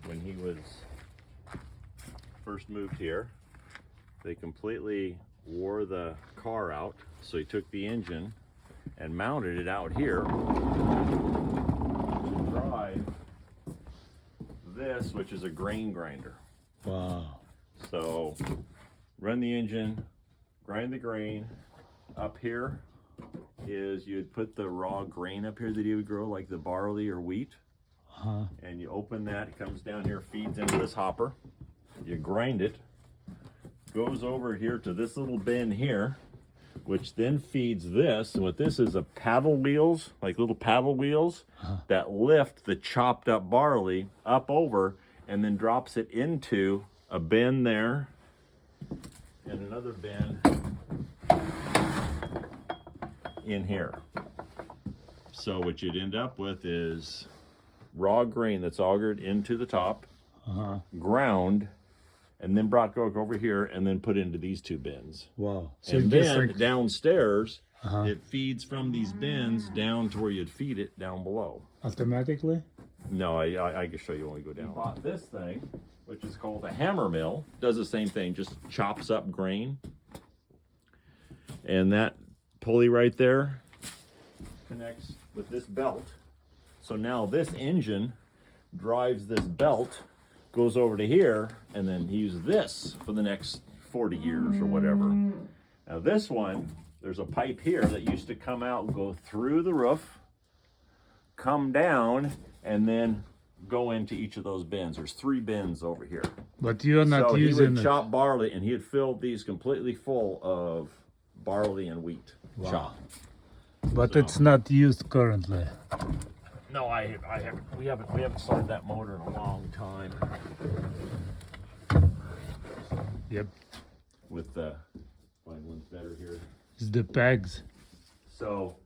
when he was first moved here, they completely wore the car out. So he took the engine and mounted it out here to drive this, which is a grain grinder. Wow. So run the engine, grind the grain. Up here is you'd put the raw grain up here that he would grow, like the barley or wheat. And you open that, it comes down here, feeds into this hopper. You grind it, goes over here to this little bin here, which then feeds this. And what this is, a paddle wheels, like little paddle wheels that lift the chopped up barley up over and then drops it into a bin there and another bin in here. So what you'd end up with is raw grain that's augered into the top, ground, and then brought over here and then put into these two bins. Wow. So And just then like, downstairs, it feeds from these bins down to where you'd feed it down below. automatically? No, I can show you when we go down. We bought this thing, which is called a hammer mill. Does the same thing, just chops up grain. And that pulley right there connects with this belt. So now this engine drives this belt, goes over to here, and then he uses this for the next 40 years or whatever. Now this one, there's a pipe here that used to come out, go through the roof, come down, and then go into each of those bins. There's 3 bins over here. But you're not So he using would it. chop barley, and he had filled these completely full of barley and wheat. Wow. Chop. But So- it's not used currently. No, we haven't started that motor in a long time. Yep. With the find one's better here. It's the pegs. So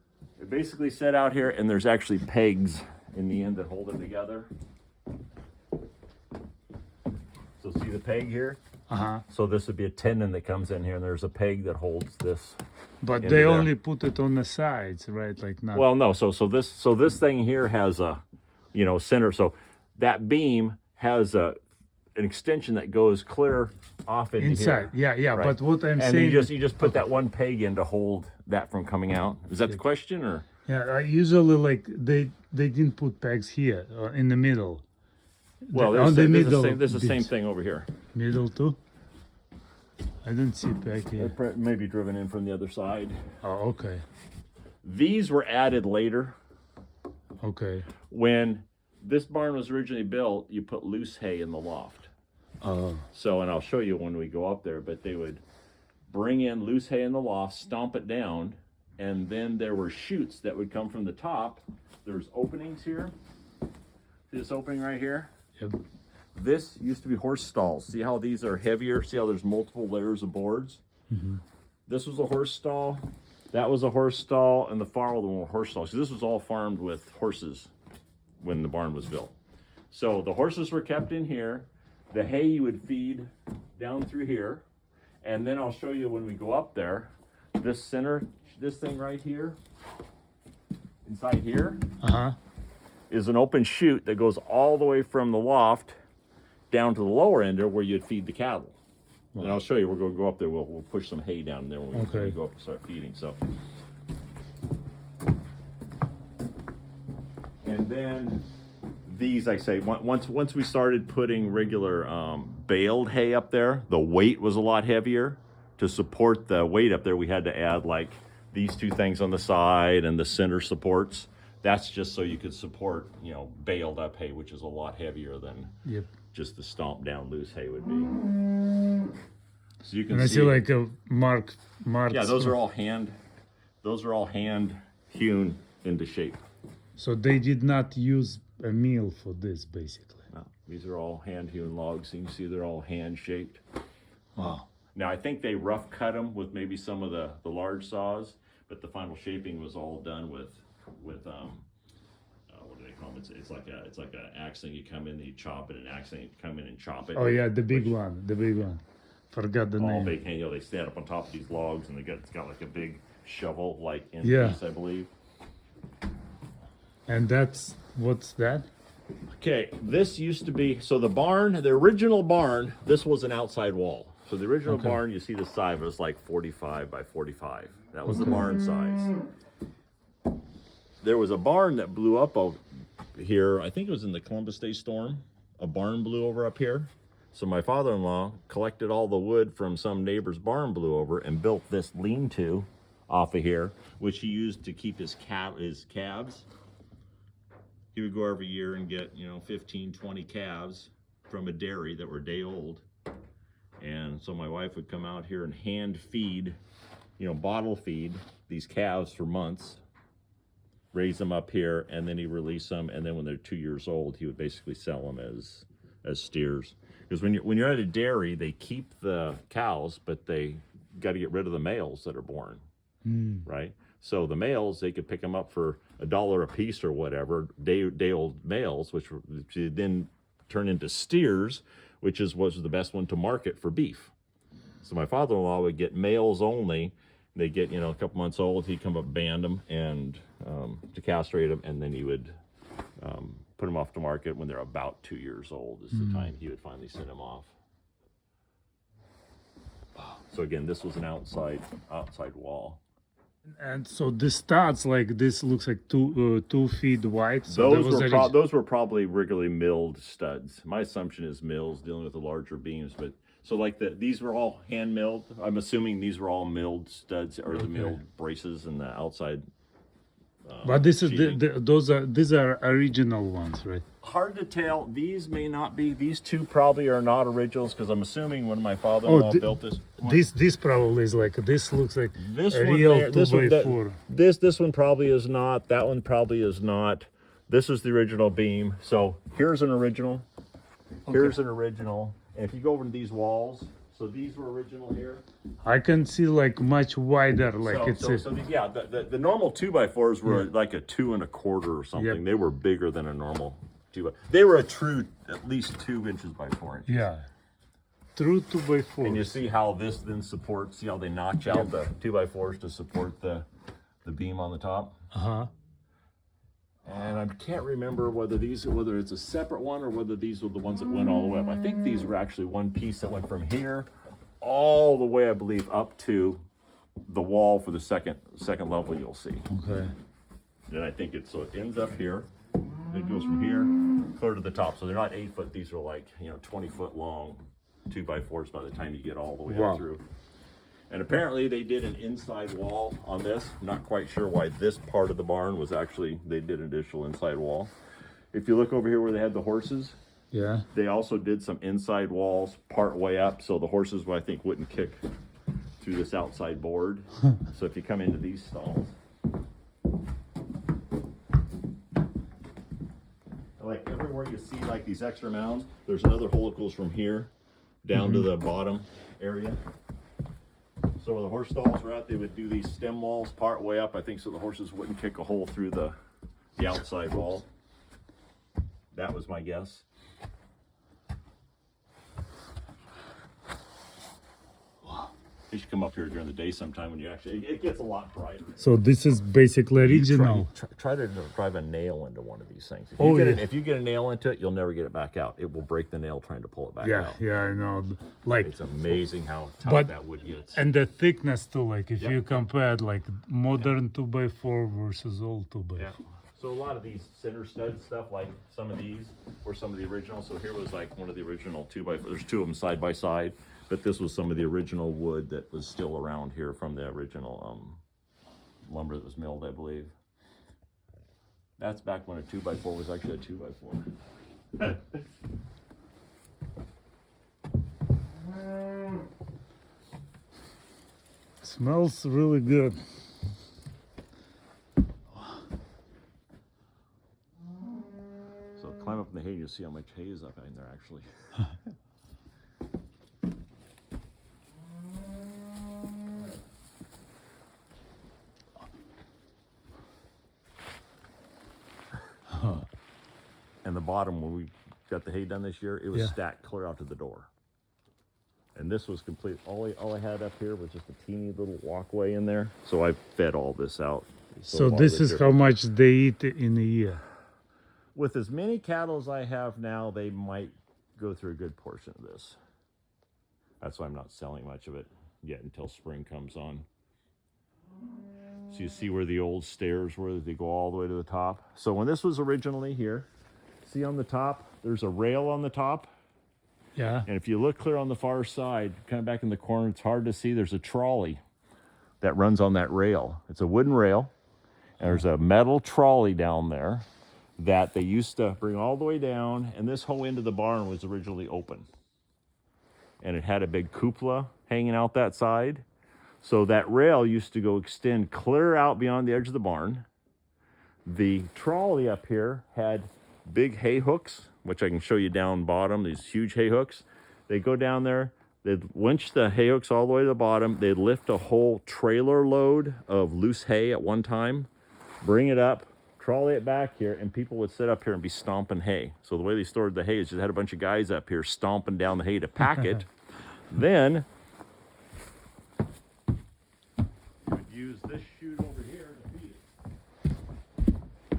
it basically set out here, and there's actually pegs in the end that hold it together. So see the peg here? So this would be a tendon that comes in here, and there's a peg that holds this. But Into they there. only put it on the sides, right? Like not. Well, no. So this thing here has a, center. So that beam has an extension that goes clear off into inside. here. Yeah. Right. But what I'm And saying. you just put that one peg in to hold that from coming out. Is that the question, or? Yeah. I usually like they didn't put pegs here in the middle. Well, on the middle. there's the same bits. thing over here. Middle too. I didn't see peg here. Maybe driven in from the other side. Oh, okay. These were added later. Okay. When this barn was originally built, you put loose hay in the loft. Oh. So, and I'll show you when we go up there, but they would bring in loose hay in the loft, stomp it down, and then there were chutes that would come from the top. There's openings here. See this opening right here? Yep. This used to be horse stalls. See how these are heavier? See how there's multiple layers of boards? This was a horse stall. That was a horse stall, and the far one were horse stalls. So this was all farmed with horses when the barn was built. So the horses were kept in here. The hay you would feed down through here. And then I'll show you when we go up there, this thing right here, inside here, is an open chute that goes all the way from the loft down to the lower end there where you'd feed the cattle. And I'll show you, we're going to go up there, we'll push some hay down there when we go up and start feeding. So, and then these, I say, once we started putting regular baled hay up there, the weight was a lot heavier. To support the weight up there, we had to add like these 2 things on the side and the center supports. That's just so you could support, baled up hay, which is a lot heavier than just the stomp down loose hay would be. So you can And I see like a marks. yeah, those are all hand hewn into shape. So they did not use a mill for this, basically. No, these are all hand hewn logs. You can see they're all hand shaped. Wow. Now I think they rough cut them with maybe some of the large saws, but the final shaping was all done with what do they call them? It's like a axe thing. You come in, you chop it, an axe thing. You come in and chop it. Oh yeah, the big one. Forgot the All name. big hand. They stand up on top of these logs, and it's got like a big shovel like in Yeah. piece, I believe. And what's that? Okay, this used to be, so the barn, the original barn, this was an outside wall. So the original barn, you see the side was like 45 by 45. That was the barn size. There was a barn that blew up over here. I think it was in the Columbus Day storm. A barn blew over up here. So my father-in-law collected all the wood from some neighbor's barn blew over and built this lean-to off of here, which he used to keep his calves. He would go every year and get, 15, 20 calves from a dairy that were day old. And so my wife would come out here and hand feed, bottle feed these calves for months, raise them up here, and then he'd release them. And then when they're 2 years old, he would basically sell them as steers. Because when you're at a dairy, they keep the cows, but they got to get rid of the males that are born, right? So the males, they could pick them up for $1 a piece or whatever, day old males, which then turn into steers, which was the best one to market for beef. So my father-in-law would get males only. They get, a couple months old, he'd come up, band them, and to castrate them, and then he would put them off to market when they're about 2 years old is the time he would finally send them off. So again, this was an outside wall. And so the studs, like this, looks like 2 feet wide. So Those were probably regularly milled studs. My assumption is mills dealing with the larger beams, but so like these were all hand milled. I'm assuming these were all milled studs or the milled braces and the outside. But this is these are original ones, right? Hard to tell. These may not be. These two probably are not originals because I'm assuming when my father-in-law built this. This probably is like, this looks like This a one real there, this one, 2x4. this one probably is not. That one probably is not. This is the original beam. So here's an original. Here's an original. And if you go over to these walls, so these were original here. I can see like much wider, like the normal 2x4s were like a 2 1/4 or something. Yep. They were bigger than a normal 2x. They were a true at least 2 inches by 4 inches. yeah, true 2x4. And you see how this then supports. See how they notch out the 2x4s to support the beam on the top. And I can't remember whether it's a separate one or whether these were the ones that went all the way up. I think these were actually one piece that went from here all the way, I believe, up to the wall for the second level you'll see. Okay. And I think it ends up here. It goes from here clear to the top. So they're not 8 foot. These are like 20-foot long 2x4s by the time you get all the way up through. And apparently they did an inside wall on this. I'm not quite sure why this part of the barn was actually, they did an additional inside wall. If you look over here where they had the horses, they also did some inside walls part way up so the horses, I think, wouldn't kick through this outside board. So if you come into these stalls, like everywhere you see like these extra mounds, there's another hole that goes from here down to the bottom area. So where the horse stalls were at, they would do these stem walls part way up, I think, so the horses wouldn't kick a hole through the outside wall. That was my guess. You should come up here during the day sometime when it gets a lot brighter. So this is basically original. Try to drive a nail into one of these things. If you get a nail into it, you'll never get it back out. It will break the nail trying to pull it back out. Yeah, I know. Like, it's amazing how tough that wood gets. And the thickness too, like if you compare like modern 2x4 versus old 2x4. Yeah. So a lot of these center stud stuff, like some of these, were some of the original. So here was like one of the original 2x4. There's two of them side by side. But this was some of the original wood that was still around here from the original lumber that was milled, I believe. That's back when a 2x4 was actually a 2x4. Smells really good. So climb up in the hay and you'll see how much hay is up in there actually. And the bottom, when we got the hay done this year, it was stacked clear out to the door. And this was complete. All I had up here was just a teeny little walkway in there. So I fed all this out. So this is how much they eat in a year. with as many cattle as I have now, they might go through a good portion of this. That's why I'm not selling much of it yet until spring comes on. So you see where the old stairs were, they go all the way to the top. So when this was originally here, see on the top, there's a rail on the top. Yeah. And if you look clear on the far side, kind of back in the corner, it's hard to see, there's a trolley that runs on that rail. It's a wooden rail, and there's a metal trolley down there that they used to bring all the way down, and this whole end of the barn was originally open. And it had a big cupola hanging out that side. So that rail used to go extend clear out beyond the edge of the barn. The trolley up here had big hay hooks, which I can show you down bottom, these huge hay hooks. They go down there, they'd winch the hay hooks all the way to the bottom. They'd lift a whole trailer load of loose hay at one time, bring it up, trolley it back here, and people would sit up here and be stomping hay. So the way they stored the hay is just had a bunch of guys up here stomping down the hay to pack it. Then you would use this chute over here to feed it.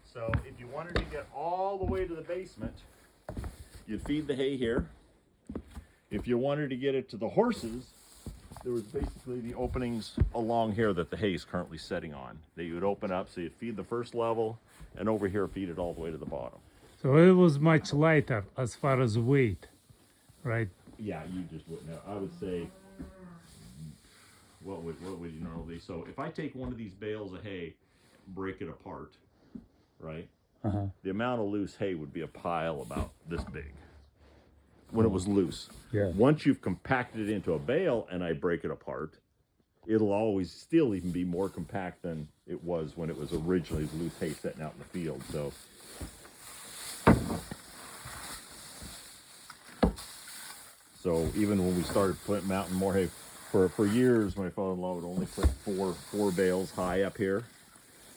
So if you wanted to get all the way to the basement, you'd feed the hay here. If you wanted to get it to the horses, there was basically the openings along here that the hay is currently setting on that you would open up, so you'd feed the first level, and over here feed it all the way to the bottom. So it was much lighter as far as weight, right? Yeah, you just wouldn't know. I would say, what would you normally? So if I take one of these bales of hay, break it apart, right? The amount of loose hay would be a pile about this big when it was loose. Yeah. Once you've compacted it into a bale and I break it apart, it'll always still even be more compact than it was when it was originally loose hay sitting out in the field. So even when we started putting mountain more hay, for years my father-in-law would only put four bales high up here.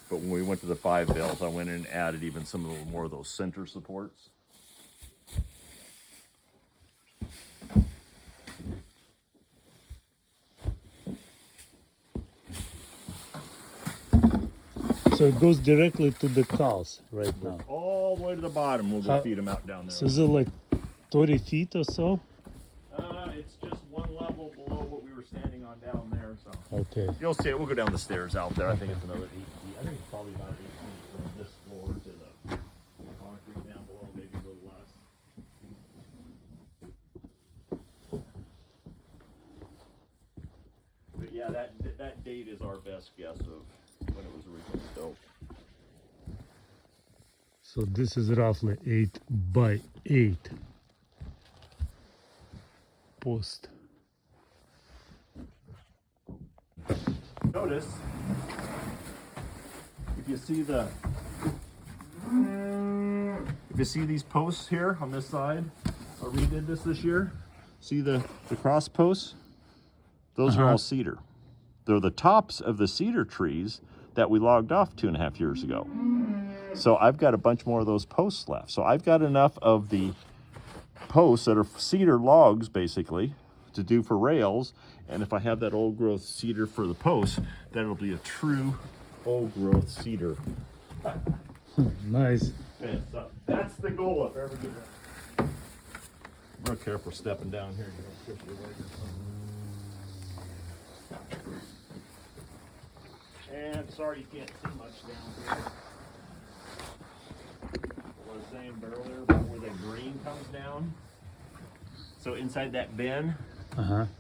But when we went to the 5 bales, I went in and added even some of more of those center supports. So it goes directly to the cows right now. All the way to the bottom, we'll go feed them out down there. So is it like 30 feet or so? It's just one level below what we were standing on down there. So Okay. you'll see it. We'll go down the stairs out there. I think it's another 8 feet. I think it's probably about 8 feet from this floor to the concrete down below, maybe a little less. But yeah, that date is our best guess of when it was originally built. So this is roughly 8 by 8 post. Notice if you see these posts here on this side, I redid this year. See the cross posts? Those are all cedar. They're the tops of the cedar trees that we logged off 2.5 years ago. So I've got a bunch more of those posts left. So I've got enough of the posts that are cedar logs basically to do for rails, and if I have that old growth cedar for the posts, then it'll be a true old growth cedar. Nice. And so that's the goal if ever do that. Real careful stepping down here, you don't push your leg or something. And sorry you can't see much down here. What I was saying earlier about where the green comes down. So inside that bin,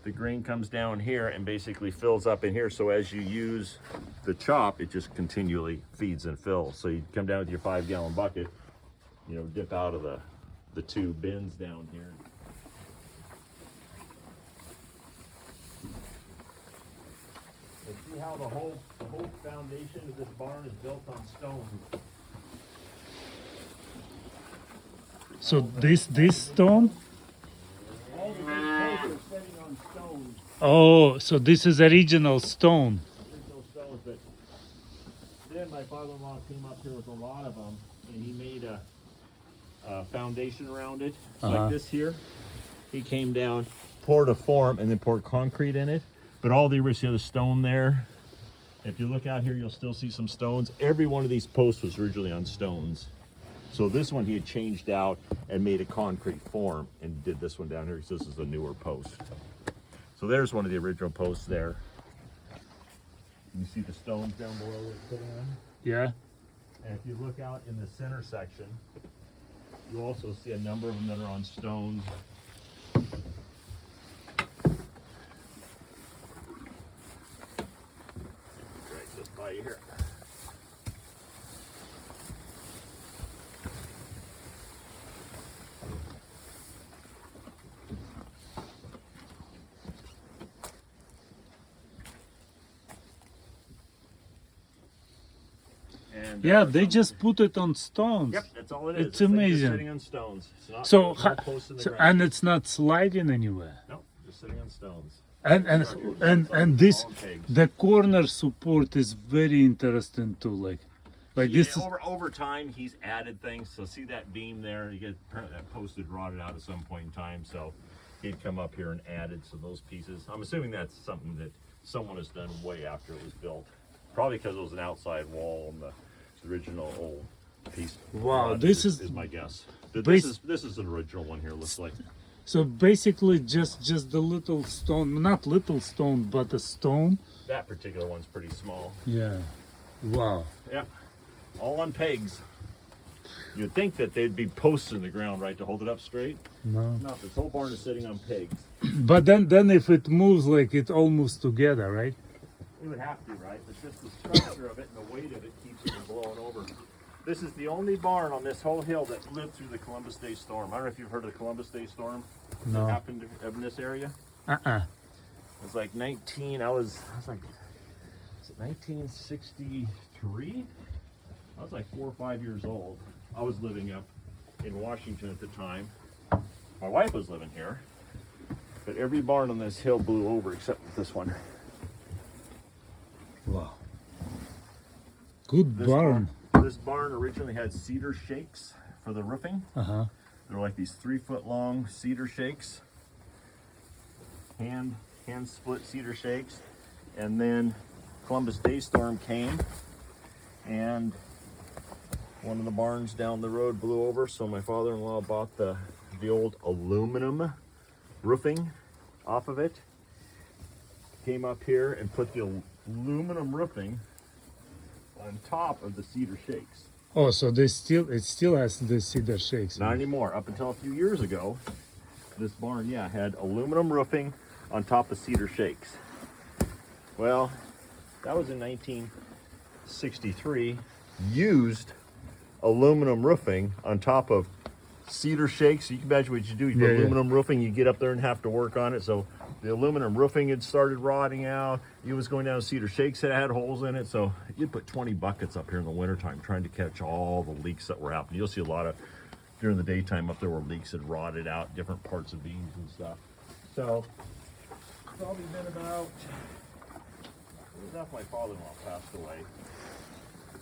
the green comes down here and basically fills up in here. So as you use the chop, it just continually feeds and fills. So you come down with your 5-gallon bucket, you know, dip out of the 2 bins down here. And see how the whole foundation of this barn is built on stone. So this stone? All the posts are sitting on stones. Oh, so this is original stone. Original stones, but then my father-in-law came up here with a lot of them, and he made a foundation around it, like this here. He came down, poured a form, and then poured concrete in it. But all the original stone there. If you look out here, you'll still see some stones. Every one of these posts was originally on stones. So this one he had changed out and made a concrete form and did this one down here because this is a newer post. So there's one of the original posts there. You see the stones down below that it's sitting on? Yeah. And if you look out in the center section, you also see a number of them that are on stones. Right just by you here. And Yeah, they just put it on stones. Yep, that's all it is. It's This thing is amazing. sitting on stones. It's not, So, there's no posts in the ground. and it's not sliding anywhere. Nope, just sitting on stones. And this, the corner support is very interesting too. Like this is, over time he's added things. So see that beam there? You get that posted rotted out at some point in time. So he'd come up here and added some of those pieces. I'm assuming that's something that someone has done way after it was built. Probably because it was an outside wall on the original old piece. Wow, this is my guess. bas- This is an original one here. Looks like. so basically just the little stone, not little stone, but a stone. That particular one's pretty small. Yeah. Wow. Yeah, all on pegs. You'd think that they'd be posts in the ground, right, to hold it up straight. No. No, this whole barn is sitting on pegs. But then if it moves, like it all moves together, right? It would have to, right? But just the structure of it and the weight of it keeps it from blowing over. This is the only barn on this whole hill that lived through the Columbus Day storm. I don't know if you've heard of the Columbus Day storm No. that happened in this area. Uh-uh. It was like 19, I was like, is it 1963? I was like 4 or 5 years old. I was living up in Washington at the time. My wife was living here. But every barn on this hill blew over except this one. Wow. Good This barn. This barn originally had cedar shakes for the roofing. Uh-huh. They're like these 3-foot long cedar shakes. Hand split cedar shakes. And then Columbus Day storm came and one of the barns down the road blew over, so my father-in-law bought the old aluminum roofing off of it. Came up here and put the aluminum roofing on top of the cedar shakes. Oh, so it still has the cedar shakes. Not anymore. Up until a few years ago, this barn, yeah, had aluminum roofing on top of cedar shakes. Well, that was in 1963. Used aluminum roofing on top of cedar shakes. You can imagine what you do. You put aluminum roofing, you get up there and have to work on it. So the aluminum roofing had started rotting out. It was going down cedar shakes that had holes in it. So you'd put 20 buckets up here in the wintertime trying to catch all the leaks that were happening. You'll see a lot of, during the daytime up there where leaks had rotted out different parts of beams and stuff. So it's probably been about, it was after my father-in-law passed away.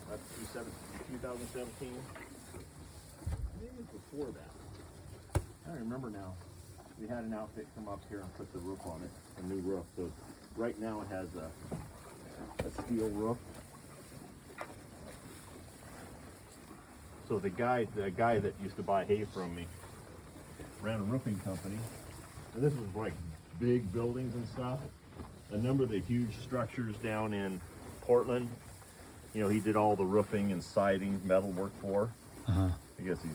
That's 2017. Maybe before that. I don't remember now. We had an outfit come up here and put the roof on it, a new roof. So right now it has a steel roof. So the guy that used to buy hay from me ran a roofing company. And this was like big buildings and stuff. A number of the huge structures down in Portland. You know, he did all the roofing and siding, metal work for. Uh-huh. I guess he's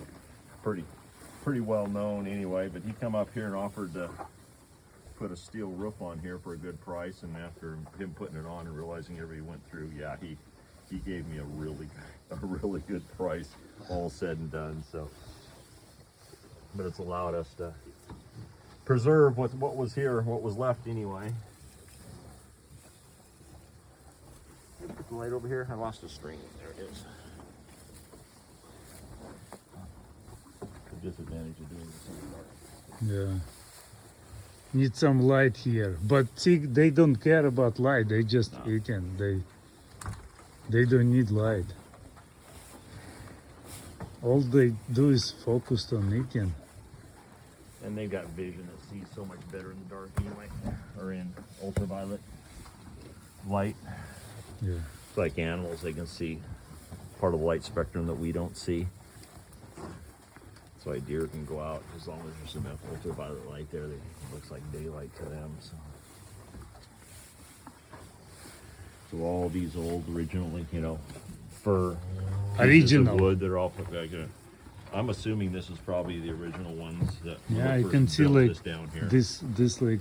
pretty well known anyway, but he come up here and offered to put a steel roof on here for a good price, and after him putting it on and realizing everybody went through, yeah, he gave me a really good price, all said and done. So, but it's allowed us to preserve what was here, what was left anyway. Put the light over here. I lost the string. There it is. The disadvantage of doing this in the dark. Yeah. Need some light here. But see, they don't care about light. They just eat and they don't need light. All they do is focus on eating. And they've got vision that sees so much better in the dark anyway, or in ultraviolet light. Yeah. It's like animals, they can see part of the light spectrum that we don't see. That's why deer can go out as long as there's enough ultraviolet light there. It looks like daylight to them. So all these old originally, you know, fir pieces of Original. wood that are all put back in. I'm assuming this is probably the original ones that Yeah, I first can see built like this down here. this like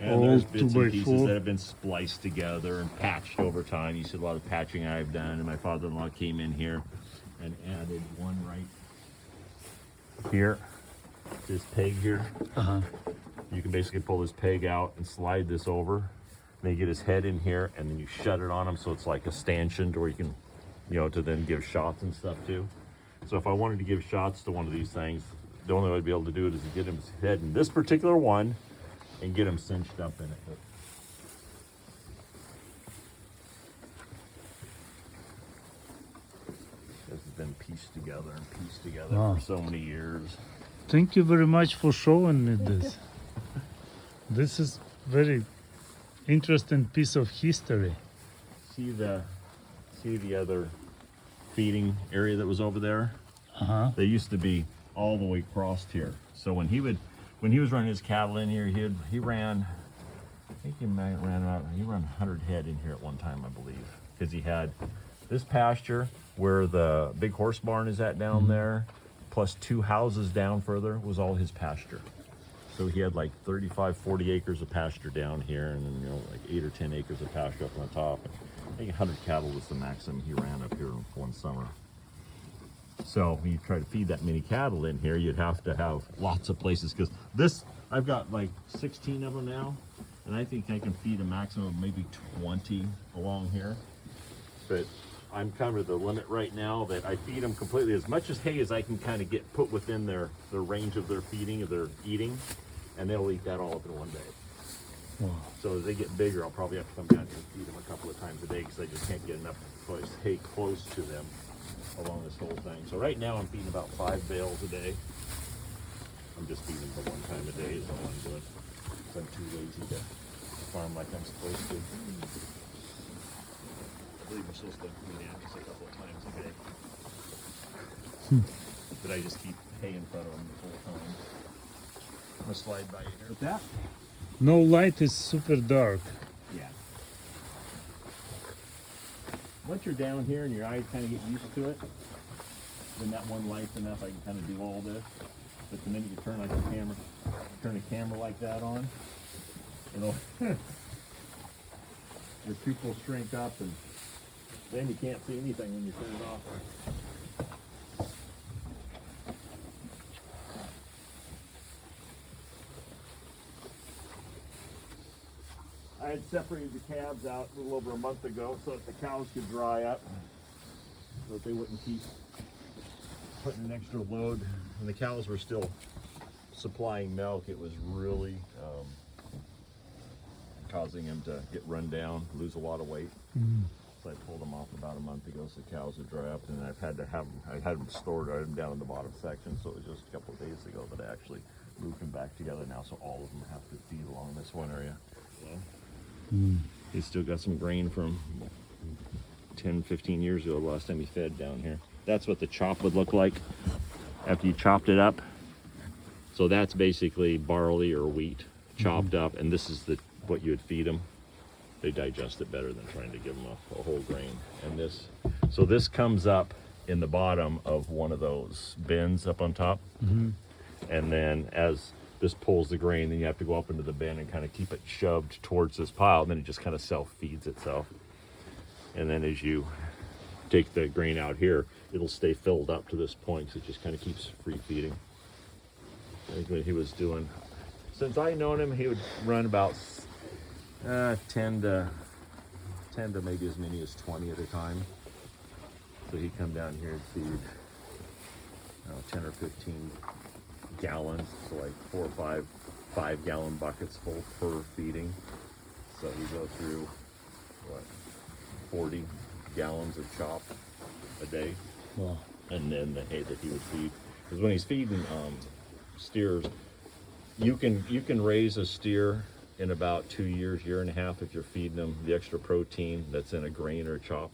And there's old bits and 2x4. pieces that have been spliced together and patched over time. You see a lot of patching I've done, and my father-in-law came in here and added one right here. This peg here. Uh-huh. You can basically pull this peg out and slide this over. Then you get his head in here, and then you shut it on him, so it's like a stanchion to where you can, you know, to then give shots and stuff too. So if I wanted to give shots to one of these things, the only way I'd be able to do it is to get his head in this particular one and get him cinched up in it. This has been pieced together and pieced together Wow. for so many years. Thank you very much for showing me this. This is very interesting piece of history. See the other feeding area that was over there? Uh-huh. They used to be all the way across here. So when he was running his cattle in here, he ran, I think he ran 100 head in here at one time, I believe, because he had this pasture where the big horse barn is at down there, plus 2 houses down further was all his pasture. So he had like 35, 40 acres of pasture down here, and then, you know, like 8 or 10 acres of pasture up on the top. I think 100 cattle was the maximum he ran up here one summer. So when you try to feed that many cattle in here, you'd have to have lots of places, because this, I've got like 16 of them now, and I think I can feed a maximum of maybe 20 along here. But I'm kind of at the limit right now that I feed them completely as much as hay as I can kind of get put within their range of their feeding, of their eating, and they'll eat that all up in one day. Wow. So as they get bigger, I'll probably have to come down here and feed them a couple of times a day, because I just can't get enough hay close to them along this whole thing. So right now I'm feeding about 5 bales a day. I'm just feeding them 1 time a day is all I'm doing, because I'm too lazy to farm like I'm supposed to. I believe we're supposed to clean animals a couple of times a day. But I just keep hay in front of them the whole time. I'm gonna slide by you here with that. No light is super dark. Yeah. Once you're down here and your eyes kind of get used to it, then that one light's enough. I can kind of do all this. But the minute you turn like a camera, turn a camera like that on, you know, your pupils shrink up, and then you can't see anything when you turn it off. I had separated the calves out a little over a month ago so that the cows could dry up, so that they wouldn't keep putting an extra load. When the cows were still supplying milk, it was really causing them to get run down, lose a lot of weight. So I pulled them off about a month ago so the cows would dry up, and I had them stored. I had them down in the bottom section, so it was just a couple of days ago that I actually moved them back together now, so all of them have to feed along this one area. He's still got some grain from 10, 15 years ago, the last time he fed down here. That's what the chop would look like after you chopped it up. So that's basically barley or wheat chopped up, and this is what you would feed them. They digest it better than trying to give them a whole grain. And this comes up in the bottom of one of those bins up on top. And then as this pulls the grain, then you have to go up into the bin and kind of keep it shoved towards this pile, and then it just kind of self-feeds itself. And then as you take the grain out here, it'll stay filled up to this point, so it just kind of keeps free feeding. I think what he was doing, since I known him, he would run about 10 to maybe as many as 20 at a time. So he'd come down here and feed 10 or 15 gallons, so like 4 or 5 gallon buckets full per feeding. So we go through 40 gallons of chop a day. Wow. And then the hay that he would feed, because when he's feeding steers, you can raise a steer in about 2 years, year and a half, if you're feeding them the extra protein that's in a grain or a chop.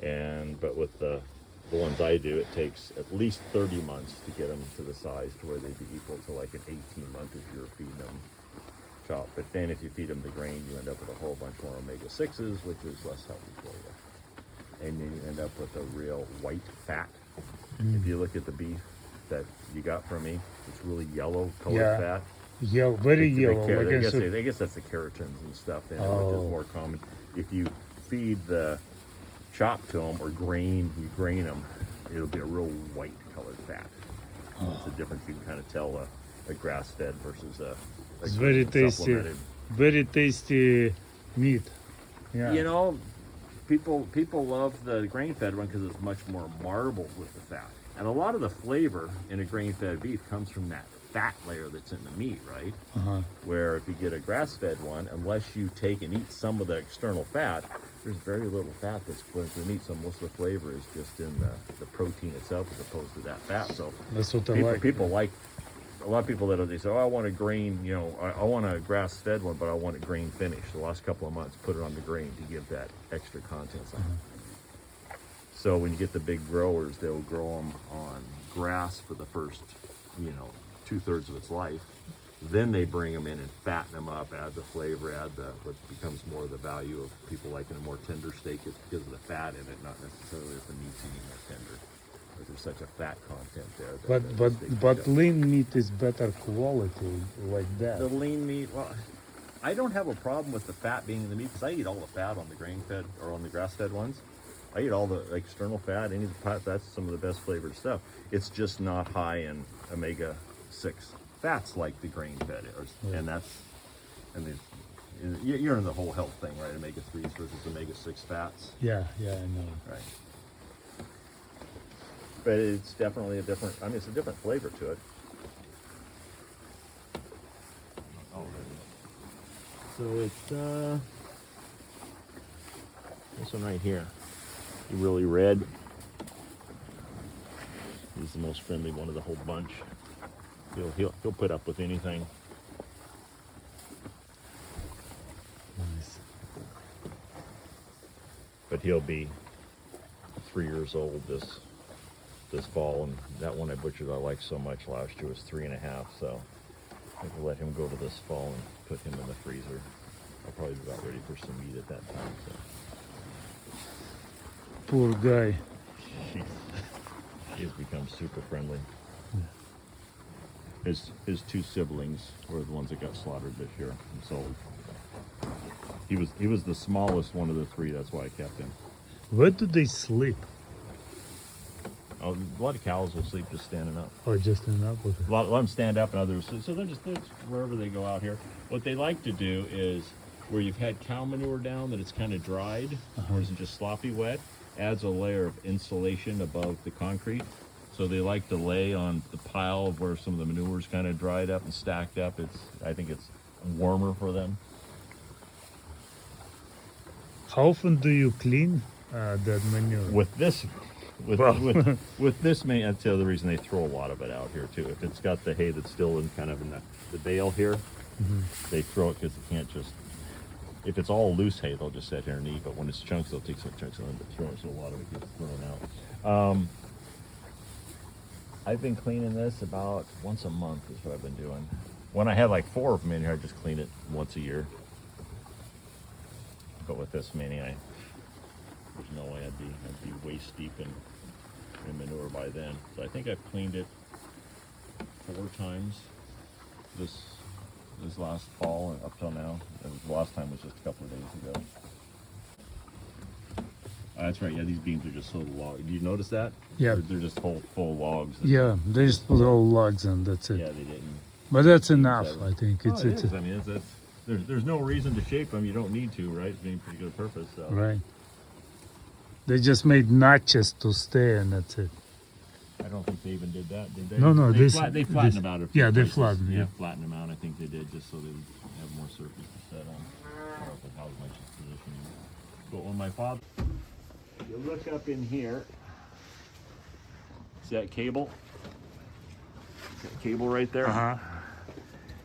But with the the ones I do, it takes at least 30 months to get them to the size to where they'd be equal to like an 18-month if you're feeding them chop. But then if you feed them the grain, you end up with a whole bunch more omega-6s, which is less healthy for you. And then you end up with a real white fat. If you look at the beef that you got from me, it's really yellow colored Yeah. fat. Yellow, very The yellow. car- Like I I said, guess that's the keratins and stuff in it, which Oh. is more common. If you feed the chop to them or grain, you grain them, it'll be a real white colored fat. It's a difference you can kind of tell a grass-fed versus a it's very tasty. supplemented. Very tasty meat. Yeah. You know, people love the grain-fed one because it's much more marbled with the fat. And a lot of the flavor in a grain-fed beef comes from that fat layer that's in the meat, right? Uh-huh. Where if you get a grass-fed one, unless you take and eat some of the external fat, there's very little fat that's put into the meat. So most of the flavor is just in the protein itself as opposed to that fat. So That's what I people, like. people like, a lot of people that they say, oh, I want a grain, you know, I want a grass-fed one, but I want it grain finished. The last couple of months, put it on the grain to give that extra contents on it. So when you get the big growers, they'll grow them on grass for the first, you know, 2/3 of its life. Then they bring them in and fatten them up, add the flavor, add the what becomes more of the value of people liking a more tender steak is because of the fat in it, not necessarily that the meat's any more tender. But there's such a fat content there. That the steak But does. lean meat is better quality like that. The lean meat, well, I don't have a problem with the fat being in the meat because I eat all the fat on the grain-fed or on the grass-fed ones. I eat all the external fat, any of the fat, that's some of the best flavored stuff. It's just not high in omega-6 fats like the grain-fed is. And that's, and you're in the whole health thing, right? Omega-3s versus omega-6 fats, Yeah, I know. right? But it's definitely a different, I mean, it's a different flavor to it. So it's this one right here. Really red. He's the most friendly one of the whole bunch. He'll put up with anything. Nice. But he'll be 3 years old this fall, and that one I butchered I liked so much last year was 3.5. So I will let him go to this fall and put him in the freezer. I'll probably be about ready for some meat at that time. So. Poor guy. He's become super friendly. His two siblings were the ones that got slaughtered this year and sold. He was the smallest one of the three. That's why I kept him. Where do they sleep? A lot of cows will sleep just standing up. Oh, just in up with it. A lot of them stand up, and others so they're just wherever they go out here. What they like to do is where you've had cow manure down that it's kind of dried or isn't just sloppy wet, adds a layer of insulation above the concrete. So they like to lay on the pile of where some of the manure's kind of dried up and stacked up. I think it's warmer for them. How often do you clean that manure? With this, Well. with this main, that's the other reason they throw a lot of it out here too. If it's got the hay that's still in kind of in the bale here, they throw it because they can't just. If it's all loose hay, they'll just sit here and eat. But when it's chunks, they'll take some chunks and then throw it. So a lot of it gets thrown out. I've been cleaning this about once a month is what I've been doing. When I had like 4 of them in here, I just clean it once a year. But with this many, there's no way I'd be waist deep in manure by then. So I think I've cleaned it 4 times this last fall and up till now. And the last time was just a couple of days ago. That's right. Yeah, these beams are just so long. Do you notice that? Yeah. They're just full logs. Yeah, they just put all logs and that's it. Yeah, they didn't. But that's enough, Seven. I think. Oh, It's it is. I mean, there's no reason to shape them. You don't need to, right? It's being pretty good purpose. So. right. They just made notches to stay and that's it. I don't think they even did that, did they? No, They this- flattened this- them out. yeah, they flattened, Yeah, yeah. flattened them out. I think they did just so they would have more surface to set on. I don't know if how much it's positioning. But when my father, you look up in here. See that cable? That cable right there.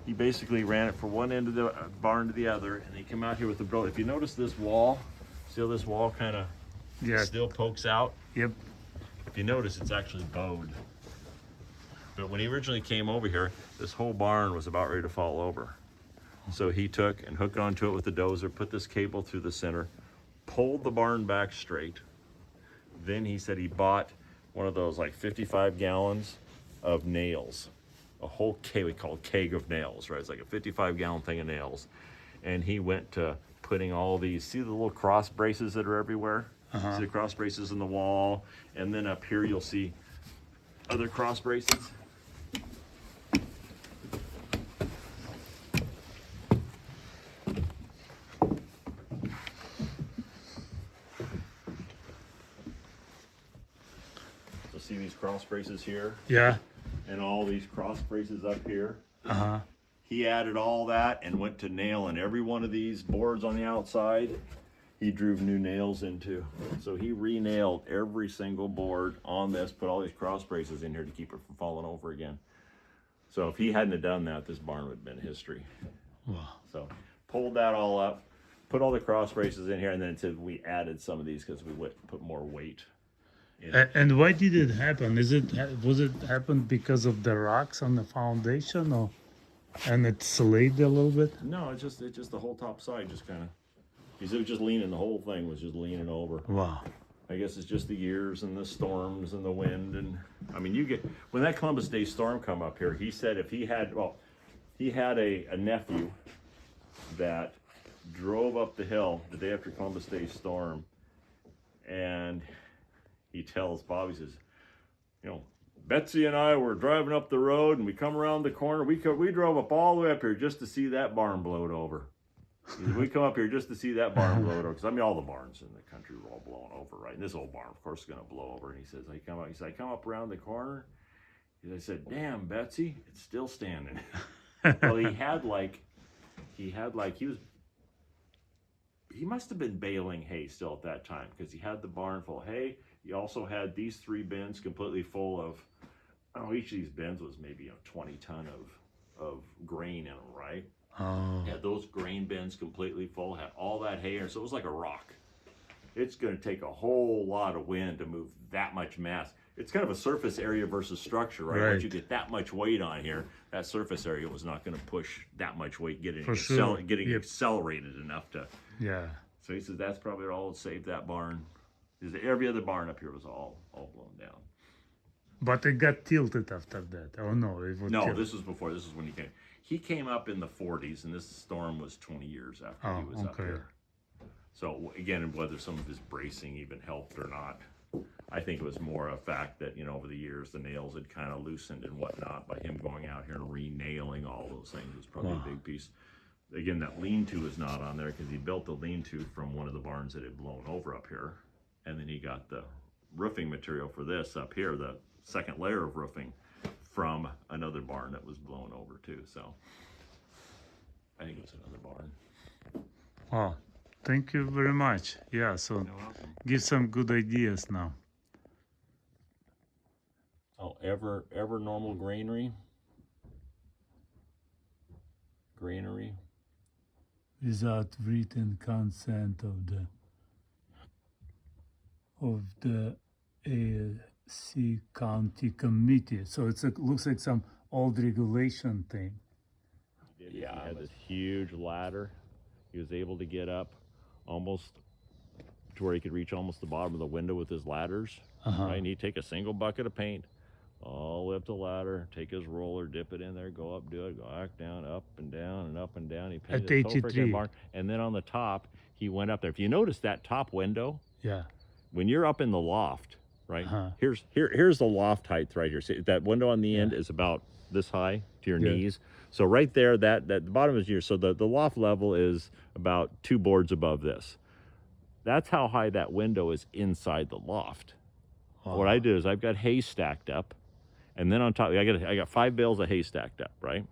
He basically ran it from one end of the barn to the other, and he came out here with the bro. If you notice this wall, see how this wall kind of Yeah. still pokes out? Yep. If you notice, it's actually bowed. But when he originally came over here, this whole barn was about ready to fall over. So he took and hooked onto it with the dozer, put this cable through the center, pulled the barn back straight. Then he said he bought one of those like 55 gallons of nails, a whole keg, we call it keg of nails, right? It's like a 55-gallon thing of nails. And he went to putting all these, see the little cross braces that are everywhere? See the cross braces in the wall, and then up here you'll see other cross braces. So see these cross braces here, Yeah. and all these cross braces up here. Uh-huh. He added all that and went to nailing every one of these boards on the outside. He drew new nails into. So he re-nailed every single board on this, put all these cross braces in here to keep it from falling over again. So if he hadn't have done that, this barn would have been history. Wow. So pulled that all up, put all the cross braces in here, and then we added some of these because we put more weight in it. And why did it happen? Was it happened because of the rocks on the foundation, or and it slid a little bit? No, it's just the whole top side just kind of. He said it was just leaning. The whole thing was just leaning over. Wow. I guess it's just the years and the storms and the wind. And I mean, you get, when that Columbus Day storm come up here, he said if he had, he had a nephew that drove up the hill the day after Columbus Day storm. And he tells Bob, he says, you know, Betsy and I were driving up the road and we come around the corner. We drove up all the way up here just to see that barn blowed over. He said, we come up here just to see that barn blow over, because I mean all the barns in the country were all blown over, right? And this old barn, of course, is going to blow over. And he says, I come up around the corner. And I said, damn, Betsy, it's still standing. Well, he must have been baling hay still at that time, because he had the barn full of hay. He also had these 3 bins completely full of, each of these bins was maybe 20 ton of grain in them, right? Oh. Had those grain bins completely full, had all that hay in it, so it was like a rock. It's going to take a whole lot of wind to move that much mass. It's kind of a surface area versus structure, right? Once you get that much weight on here, that surface area was not going to push that much weight, getting accelerated enough to. Yeah. So he says that's probably all that saved that barn. Every other barn up here was all blown down. But it got tilted after that. Oh no, it was tilted. This was before. This is when he came. He came up in the 40s, and this storm was 20 years after he was up here. So again, whether some of his bracing even helped or not, I think it was more a fact that, over the years, the nails had kind of loosened and whatnot by him going out here and re-nailing all those things was probably a big piece. Again, that lean-to is not on there because he built the lean-to from one of the barns that had blown over up here. And then he got the roofing material for this up here, the second layer of roofing, from another barn that was blown over too. So I think it was another barn. Wow. Thank you very much. Yeah, so give some good ideas now. Oh, ever normal granary. Without written consent of the ASC County Committee. So looks like some old regulation thing. Yeah, he had this huge ladder. He was able to get up almost to where he could reach almost the bottom of the window with his ladders. Right? And he'd take a single bucket of paint all the way up the ladder, take his roller, dip it in there, go up, do it, go back down, up and down and up and down. He painted the whole freaking barn. And then on the top, he went up there. If you notice that top window, when you're up in the loft, right? Here's the loft height right here. See, that window on the end is about this high to your knees. So right there, that the bottom is yours. So the loft level is about 2 boards above this. That's how high that window is inside the loft. What I do is I've got hay stacked up, and then on top I got 5 bales of hay stacked up, right?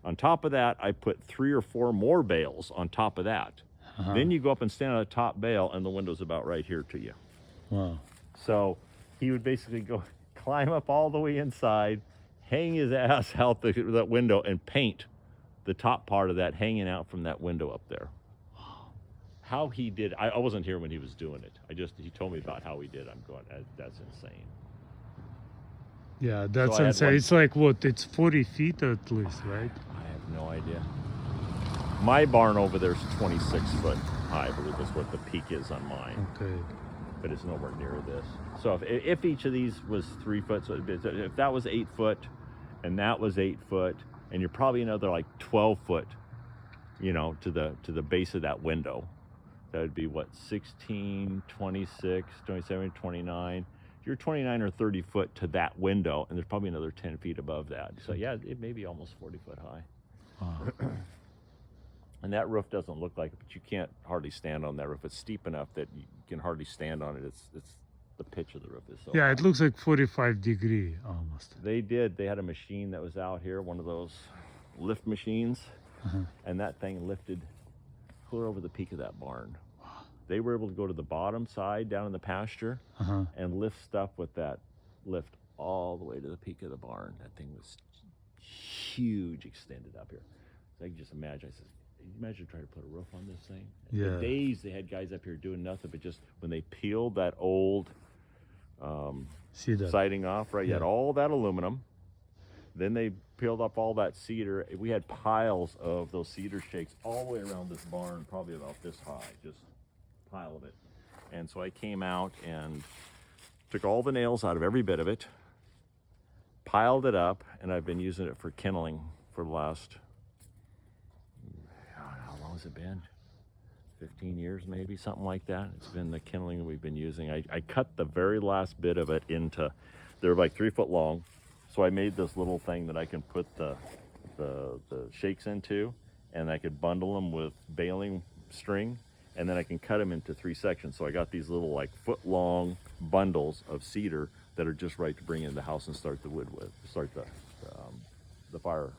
On top of that, I put 3 or 4 more bales on top of that. Then you go up and stand on the top bale, and the window's about right here to you. Wow. So he would basically climb up all the way inside, hang his ass out that window, and paint the top part of that hanging out from that window up there. How he did, I wasn't here when he was doing it. He told me about how he did. I'm going, that's insane. Yeah, that's I had insane. one- It's like what? It's 40 feet at least, right? I have no idea. My barn over there is 26 foot high. I believe that's what the peak is on mine, Okay. but it's nowhere near this. So if each of these was 3 foot, so if that was 8 foot, and that was 8 foot, and you're probably another like 12 foot, you know, to the base of that window. That would be what, 16, 26, 27, 29. You're 29 or 30 foot to that window, and there's probably another 10 feet above that. So yeah, it may be almost 40 foot high. Wow. And that roof doesn't look like it, but you can't hardly stand on that roof. It's steep enough that you can hardly stand on it. It's the pitch of the roof is so Yeah, high. it looks like 45-degree almost. They had a machine that was out here, one of those lift machines, and that thing lifted clear over the peak of that barn. They were able to go to the bottom side down in the pasture Uh-huh. and lift stuff with that lift all the way to the peak of the barn. That thing was huge, extended up here. So I can just imagine. I said, imagine trying to put a roof on this thing. Yeah. For days they had guys up here doing nothing but just when they peeled that old See that? siding off, right? You had Yeah. all that aluminum. Then they peeled up all that cedar. We had piles of those cedar shakes all the way around this barn, probably about this high, just pile of it. And so I came out and took all the nails out of every bit of it, piled it up, and I've been using it for kindling for the last, how long has it been? 15 years maybe, something like that. It's been the kindling that we've been using. I cut the very last bit of it into, they're like 3 foot long. So I made this little thing that I can put the shakes into, and I could bundle them with baling string, and then I can cut them into 3 sections. So I got these little like foot long bundles of cedar that are just right to bring in the house and start the wood with, start the fire